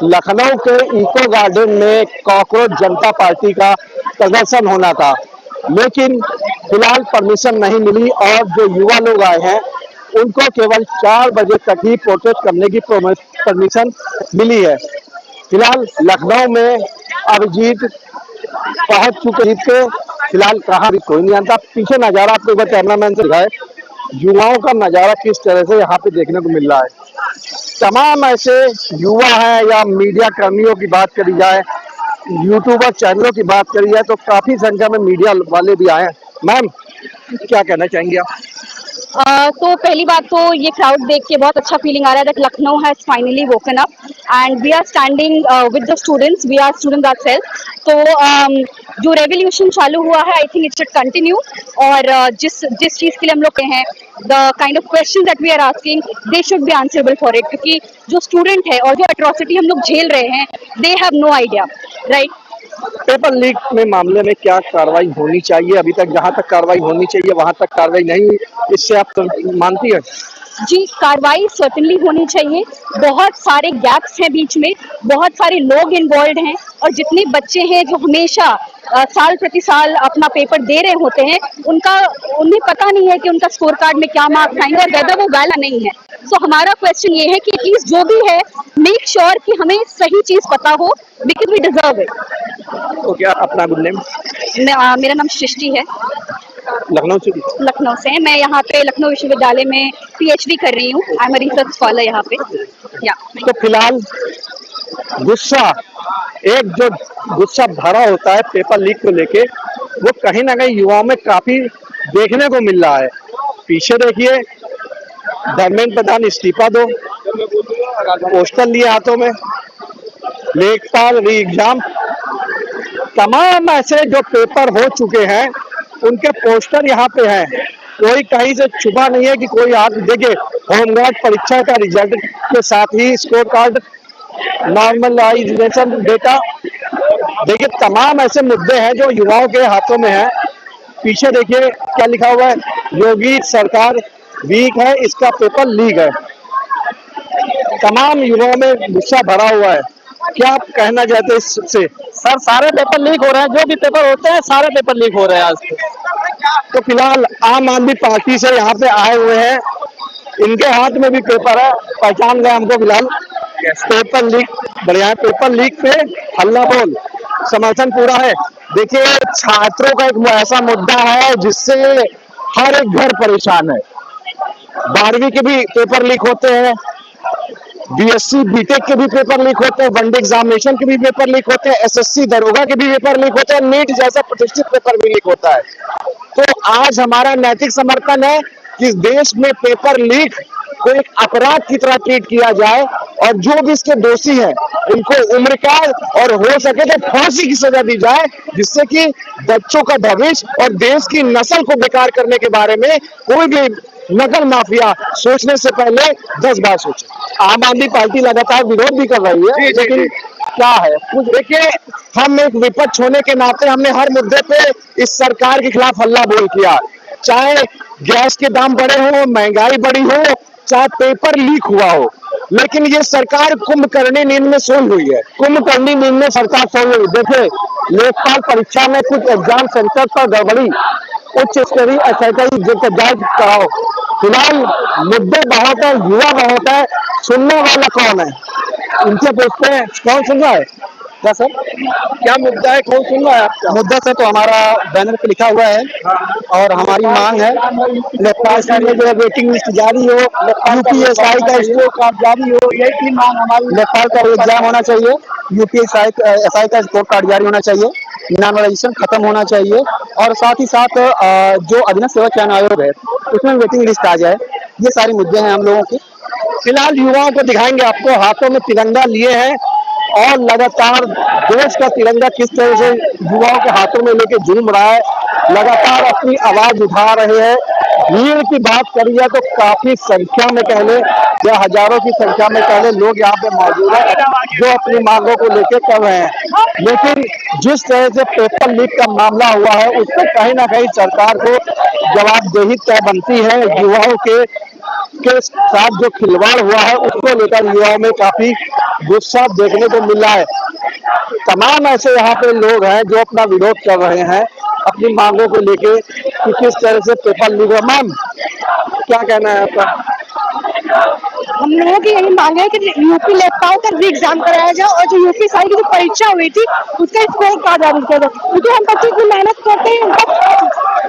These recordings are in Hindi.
लखनऊ के इको गार्डन में कॉकरोच जनता पार्टी का प्रदर्शन होना था, लेकिन फिलहाल परमिशन नहीं मिली और जो युवा लोग आए हैं उनको केवल 4 बजे तक ही प्रोटेस्ट करने की परमिशन मिली है। फिलहाल लखनऊ में अभिजीत पहुंच चुके थे। फिलहाल कहाँ भी कोई नहीं आता। पीछे नजारा आपको एक बार कैमरामैन से दिखाए, युवाओं का नजारा किस तरह से यहाँ पे देखने को मिल रहा है। तमाम ऐसे युवा हैं या मीडिया कर्मियों की बात करी जाए, यूट्यूबर चैनलों की बात करी जाए तो काफी संख्या में मीडिया वाले भी आए हैं। मैम, क्या कहना चाहेंगे आप? तो पहली बात तो ये क्राउड देख के बहुत अच्छा फीलिंग आ रहा है that Lucknow has finally woken up and we are standing with the students, we are students ourselves. तो जो रेवोल्यूशन चालू हुआ है I think it should continue और जिस चीज के लिए हम लोग कहे हैं, the kind of questions that we are asking they should be answerable for it, क्योंकि जो स्टूडेंट है और जो एट्रोसिटी हम लोग झेल रहे हैं they have no idea, right. Paper leak में मामले में क्या कार्रवाई होनी चाहिए? अभी तक जहां तक कार्रवाई होनी चाहिए वहां तक कार्रवाई नहीं हुई, इससे आप मानती है? जी, कार्रवाई सर्टेनली होनी चाहिए। बहुत सारे गैप्स हैं बीच में, बहुत सारे लोग इन्वॉल्व हैं और जितने बच्चे हैं जो हमेशा साल प्रति साल अपना पेपर दे रहे होते हैं, उन्हें पता नहीं है कि उनका स्कोर कार्ड में क्या मार्क्स आएंगे और वेदर वो वैलिड नहीं है। सो हमारा क्वेश्चन ये है कि प्लीज जो भी है मेक श्योर कि हमें सही चीज पता हो, बिकॉज वी डिजर्व इट। तो क्या अपना गुड नेम? मेरा नाम सृष्टि है, लखनऊ से। मैं यहाँ पे लखनऊ विश्वविद्यालय में पीएचडी कर रही हूँ। I am a research scholar यहाँ पे। या तो फिलहाल गुस्सा, एक जो गुस्सा भरा होता है पेपर लीक को लेके, वो कहीं ना कहीं युवाओं में काफी देखने को मिल रहा है। पीछे देखिए, धर्मेंद्र प्रधान इस्तीफा दो, पोस्टर लिए हाथों में, लेखपाल री एग्जाम, तमाम ऐसे जो पेपर हो चुके हैं उनके पोस्टर यहाँ पे हैं। कोई कहीं से छुपा नहीं है कि कोई आप देखिए, होमगार्ड परीक्षा का रिजल्ट के साथ ही स्कोर कार्ड, नॉर्मलाइजेशन डेटा, देखिए तमाम ऐसे मुद्दे हैं जो युवाओं के हाथों में है। पीछे देखिए क्या लिखा हुआ है, योगी सरकार वीक है, इसका पेपर लीक है। तमाम युवाओं में गुस्सा भरा हुआ है। क्या आप कहना चाहते हैं इससे? सर, सारे पेपर लीक हो रहे हैं, जो भी पेपर होते हैं सारे पेपर लीक हो रहे हैं आज तो फिलहाल आम आदमी पार्टी से यहाँ पे आए हुए हैं, इनके हाथ में भी पेपर है, पहचान गए हमको। फिलहाल पेपर लीक, बढ़िया, पेपर लीक पे हल्ला बोल, समर्थन पूरा है। देखिए, छात्रों का एक ऐसा मुद्दा है जिससे हर एक घर परेशान है। 12वीं के भी पेपर लीक होते हैं, बीएससी बीटेक के भी पेपर लीक होते हैं, वनडे एग्जामिनेशन के भी पेपर लीक होते हैं, एसएससी दरोगा के भी पेपर लीक होते हैं, नीट जैसा प्रतिष्ठित पेपर भी लीक होता है। तो आज हमारा नैतिक समर्थन है कि देश में पेपर लीक को एक अपराध की तरह ट्रीट किया जाए और जो भी इसके दोषी हैं उनको उम्र कैद और हो सके तो फांसी की सजा दी जाए, जिससे कि बच्चों का भविष्य और देश की नस्ल को बेकार करने के बारे में कोई भी नकल माफिया सोचने से पहले 10 बार सोचे। आम आदमी पार्टी लगातार विरोध भी कर रही है, लेकिन क्या है कुछ, देखिए, हम एक विपक्ष होने के नाते हमने हर मुद्दे पे इस सरकार के खिलाफ हल्ला बोल किया, चाहे गैस के दाम बढ़े हो, महंगाई बढ़ी हो, चाहे पेपर लीक हुआ हो। लेकिन ये सरकार कुंभकर्णी नींद में सोई हुई है, कुंभकर्णी नींद में सरकार सोई हुई। देखिए, लेखपाल परीक्षा में कुछ एग्जाम सेंटर पर गड़बड़ी, उच्च स्तरीय एसआईटी जांच कराओ। फिलहाल मुद्दे बहुत है, युवा बहुत है, सुनने वाला कौन है? इनसे पूछते हैं, कौन सुन रहा है? क्या सर, क्या मुद्दा है, कौन सुन रहा है आपका मुद्दा? सर, तो हमारा बैनर पे लिखा हुआ है और हमारी मांग है लेखपाल में जो है वेटिंग लिस्ट जारी हो, यूपीएसआई का स्कोर कार्ड जारी हो, यही मांग हमारी। लेखपाल का एग्जाम होना चाहिए, यूपीएसआई का स्कोर कार्ड जारी होना चाहिए, नॉर्मलाइजेशन खत्म होना चाहिए और साथ ही साथ जो अधीनस्थ सेवा चयन आयोग है उसमें वेटिंग लिस्ट आ जाए। ये सारे मुद्दे हैं हम लोगों के। फिलहाल युवाओं को दिखाएंगे आपको, हाथों में तिरंगा लिए हैं और लगातार देश का तिरंगा किस तरह से युवाओं के हाथों में लेके झूम रहा है, लगातार अपनी आवाज उठा रहे हैं। भीड़ की बात करी जाए तो काफी संख्या में पहले या हजारों की संख्या में पहले लोग यहाँ पे मौजूद है जो अपनी मांगों को लेके कर रहे हैं। लेकिन जिस तरह से पेपर लीक का मामला हुआ है उस पर कहीं ना कहीं सरकार को जवाबदेही तय बनती है। युवाओं के के साथ जो खिलवाड़ हुआ है उसको लेकर युवाओं में काफी गुस्सा देखने को मिल रहा है। तमाम ऐसे यहाँ पे लोग हैं जो अपना विरोध कर रहे हैं अपनी मांगों को लेके कि किस तरह से पेपर लीक हुआ। मैम, क्या कहना है आपका? हम लोगों की यही मांग है कि यूपी लेखपाल का री एग्जाम कराया जाए और जो यूपी साई की जो परीक्षा हुई थी उसका स्कोर कार्ड जारी किया जाए, क्योंकि हम बच्चों की मेहनत करते हैं, उनका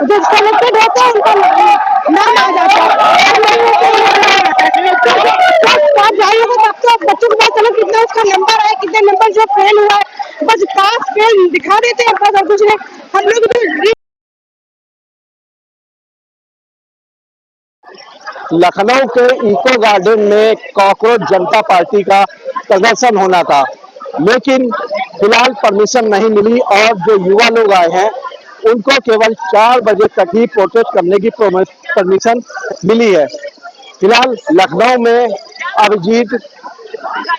जो कलेक्टेड होता है उनका नाम आ जाता है। कार्ड जारी होगा तब तो बच्चों को पता चले कितना उसका नंबर है, कितने नंबर जो फेल हुआ है। बस पास फेल दिखा देते हैं, बस और कुछ नहीं। हम लोग तो लखनऊ के इको गार्डन में कॉकरोच जनता पार्टी का प्रदर्शन होना था, लेकिन फिलहाल परमिशन नहीं मिली और जो युवा लोग आए हैं उनको केवल 4 बजे तक ही प्रोटेस्ट करने की परमिशन मिली है। फिलहाल लखनऊ में अभिजीत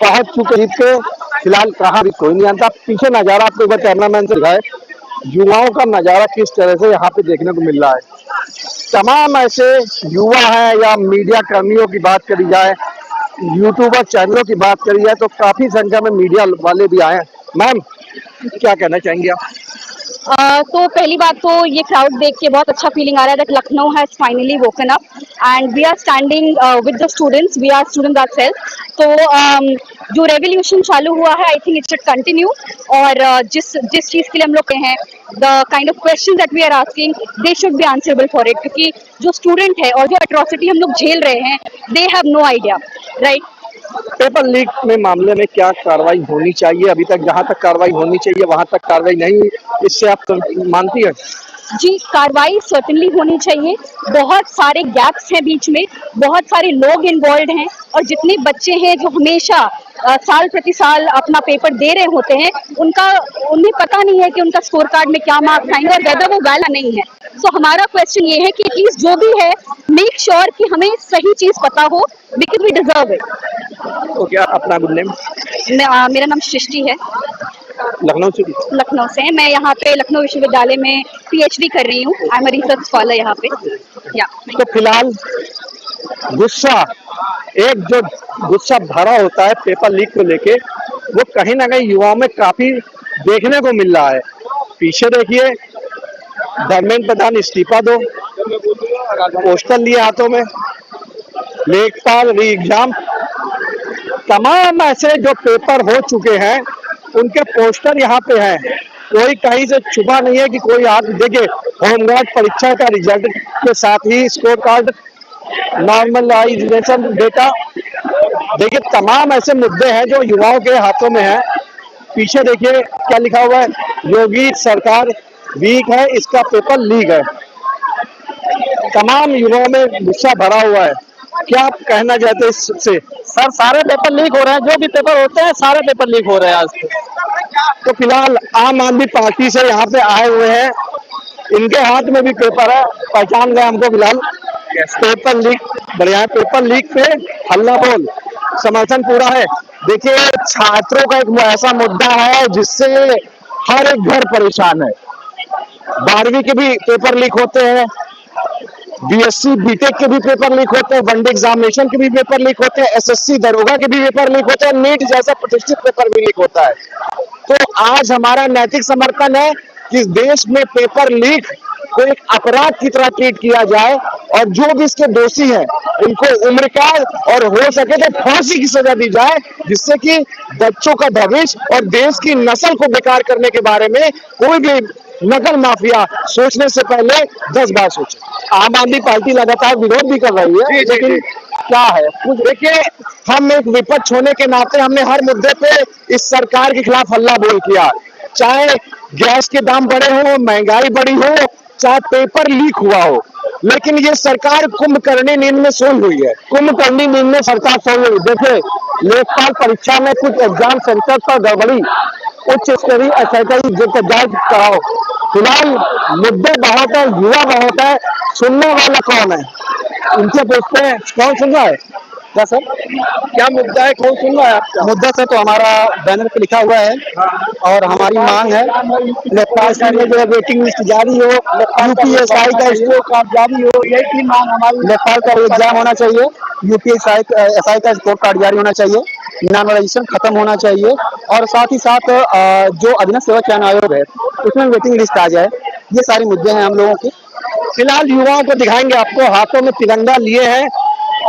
पहुंच चुके थे। फिलहाल कहाँ भी कोई नहीं जानता। पीछे नजारा आपको एक बार कैमरामैन से दिखाए, युवाओं का नजारा किस तरह से यहाँ पे देखने को मिल रहा है। तमाम ऐसे युवा हैं या मीडिया कर्मियों की बात करी जाए, यूट्यूबर चैनलों की बात करी जाए तो काफी संख्या में मीडिया वाले भी आए हैं। मैम, क्या कहना चाहेंगे आप? तो पहली बात तो ये क्राउड देख के बहुत अच्छा फीलिंग आ रहा है that Lucknow has finally woken up and we are standing with the students, we are students ourselves. तो जो रेवोल्यूशन चालू हुआ है I think it should continue और जिस चीज के लिए हम लोग कहे हैं the kind of questions that we are asking they should be answerable for it, क्योंकि जो स्टूडेंट है और जो एट्रोसिटी हम लोग झेल रहे हैं they have no idea, right. Paper leak में मामले में क्या कार्रवाई होनी चाहिए? अभी तक जहां तक कार्रवाई होनी चाहिए वहां तक कार्रवाई नहीं हुई, इससे आप मानती है? जी, कार्रवाई सर्टेनली होनी चाहिए। बहुत सारे गैप्स हैं बीच में, बहुत सारे लोग इन्वॉल्व हैं और जितने बच्चे हैं जो हमेशा साल प्रति साल अपना पेपर दे रहे होते हैं उन्हें पता नहीं है कि उनका स्कोर कार्ड में क्या मार्क्स आएंगे और वेदर वो वैलिड नहीं है। सो हमारा क्वेश्चन ये है कि एटलीस्ट जो भी है मेक श्योर कि हमें सही चीज पता हो बिकॉज वी डिजर्व इट। तो क्या अपना गुड नेम? मेरा नाम सृष्टि है, लखनऊ से। मैं यहाँ पे लखनऊ विश्वविद्यालय में पीएचडी कर रही हूँ। I am a research scholar यहाँ पे। या तो फिलहाल गुस्सा, एक जो गुस्सा भरा होता है पेपर लीक को लेके, वो कहीं ना कहीं युवाओं में काफी देखने को मिल रहा है। पीछे देखिए, धर्मेंद्र प्रधान इस्तीफा दो, पोस्टर लिए हाथों में, लेखपाल री एग्जाम, तमाम ऐसे जो पेपर हो चुके हैं उनके पोस्टर यहाँ पे हैं। कोई कहीं से छुपा नहीं है कि कोई आप देखिए होमगार्ड परीक्षा का रिजल्ट के साथ ही स्कोर कार्ड, नॉर्मलाइजेशन डेटा, देखिए तमाम ऐसे मुद्दे हैं जो युवाओं के हाथों में है। पीछे देखिए क्या लिखा हुआ है, योगी सरकार वीक है, इसका पेपर लीक है। तमाम युवाओं में गुस्सा भरा हुआ है। क्या आप कहना चाहते हैं इससे? सर सारे पेपर लीक हो रहे हैं, जो भी पेपर होते हैं सारे पेपर लीक हो रहे हैं आज तो फिलहाल आम आदमी पार्टी से यहाँ पे आए हुए हैं, इनके हाथ में भी पेपर है, पहचान गए हमको फिलहाल। पेपर लीक बढ़िया है, पेपर लीक पे हल्ला बोल, समर्थन पूरा है। देखिए छात्रों का एक ऐसा मुद्दा है जिससे हर एक घर परेशान है। 12वीं के भी पेपर लीक होते हैं, बीएससी बीटेक के भी पेपर लीक होते हैं, वनडे एग्जामिनेशन के भी पेपर लीक होते हैं, एसएससी दरोगा के भी पेपर लीक होते हैं, नीट जैसा प्रतिष्ठित पेपर भी लीक होता है। तो आज हमारा नैतिक समर्थन है कि देश में पेपर लीक को एक अपराध की तरह ट्रीट किया जाए और जो भी इसके दोषी हैं उनको उम्र कैद और हो सके तो फांसी की सजा दी जाए, जिससे कि बच्चों का भविष्य और देश की नस्ल को बेकार करने के बारे में कोई भी नकल माफिया सोचने से पहले 10 बार सोचे। आम आदमी पार्टी लगातार विरोध भी कर रही है, लेकिन क्या है कुछ देखिए, हम एक विपक्ष होने के नाते हमने हर मुद्दे पे इस सरकार के खिलाफ हल्ला बोल किया, चाहे गैस के दाम बढ़े हो, महंगाई बढ़ी हो, चाहे पेपर लीक हुआ हो। लेकिन ये सरकार कुंभकर्णी नींद में सोई हुई है, कुंभकर्णी नींद में सरकार सोई हुई। देखिए लेखपाल परीक्षा में कुछ एग्जाम सेंटर पर गड़बड़ी, उच्च स्तरीय एसआईटी जांच कराओ। फिलहाल मुद्दे बहुत है, युवा बहुत है, सुनने वाला कौन है? इनसे पूछते हैं, कौन सुन रहा है? क्या सर? क्या मुद्दा है, कौन सुन रहा है आपका? मुद्दा सर तो हमारा बैनर पे लिखा हुआ है और हमारी मांग है लेफ्ट में जो है वेटिंग लिस्ट जारी हो, यूपीएसआई का स्कोर कार्ड जारी हो, यही थी मांग हमारी। लेखपाल का एग्जाम होना चाहिए, यूपीएसआई का स्कोर कार्ड जारी होना चाहिए, नॉर्मलाइजेशन खत्म होना चाहिए और साथ ही साथ जो अधीनस्थ सेवा चयन आयोग है उसमें वेटिंग लिस्ट आ जाए। ये सारे मुद्दे हैं हम लोगों के। फिलहाल युवाओं को दिखाएंगे, आपको हाथों में तिरंगा लिए हैं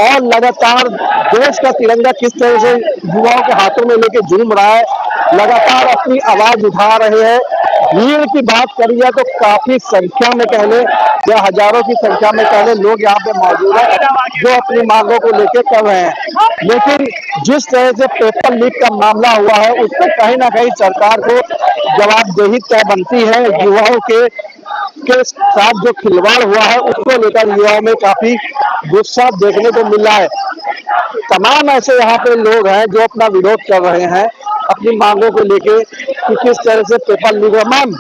और लगातार देश का तिरंगा किस तरह से युवाओं के हाथों में लेके झूम रहा है, लगातार अपनी आवाज उठा रहे हैं। भीड़ की बात करी जाए तो काफी संख्या में पहले या हजारों की संख्या में पहले लोग यहाँ पे मौजूद है जो अपनी मांगों को लेके कर रहे हैं। लेकिन जिस तरह से पेपर लीक का मामला हुआ है उस पर कहीं ना कहीं सरकार को जवाबदेही तय बनती है। युवाओं के साथ जो खिलवाड़ हुआ है उसको लेकर युवाओं में काफी गुस्सा देखने को मिल रहा है। तमाम ऐसे यहाँ पे लोग हैं जो अपना विरोध कर रहे हैं अपनी मांगों को लेके कि किस तरह से पेपर लीक हुआ। मैम,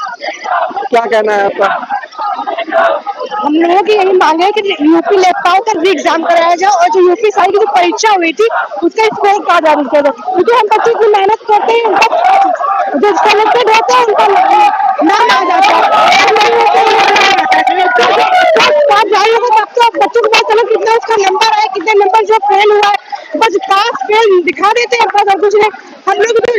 क्या कहना है आपका? हम लोगों की यही मांग है कि यूपी लेखपाल का री एग्जाम कराया जाए और जो यूपी साई की जो परीक्षा हुई थी उसका स्कोर कार्ड जारी किया जाए, क्योंकि हम बच्चे की मेहनत करते हैं, उनका जो सेलेक्टेड होता है उनका नाम आ जाता है। कार्ड जारी होगा तब तो बच्चों को पता चले कितना उसका नंबर है, कितने नंबर जो फेल हुआ है। बस पास फेल दिखा देते हैं, बस और कुछ नहीं। हम लोग जो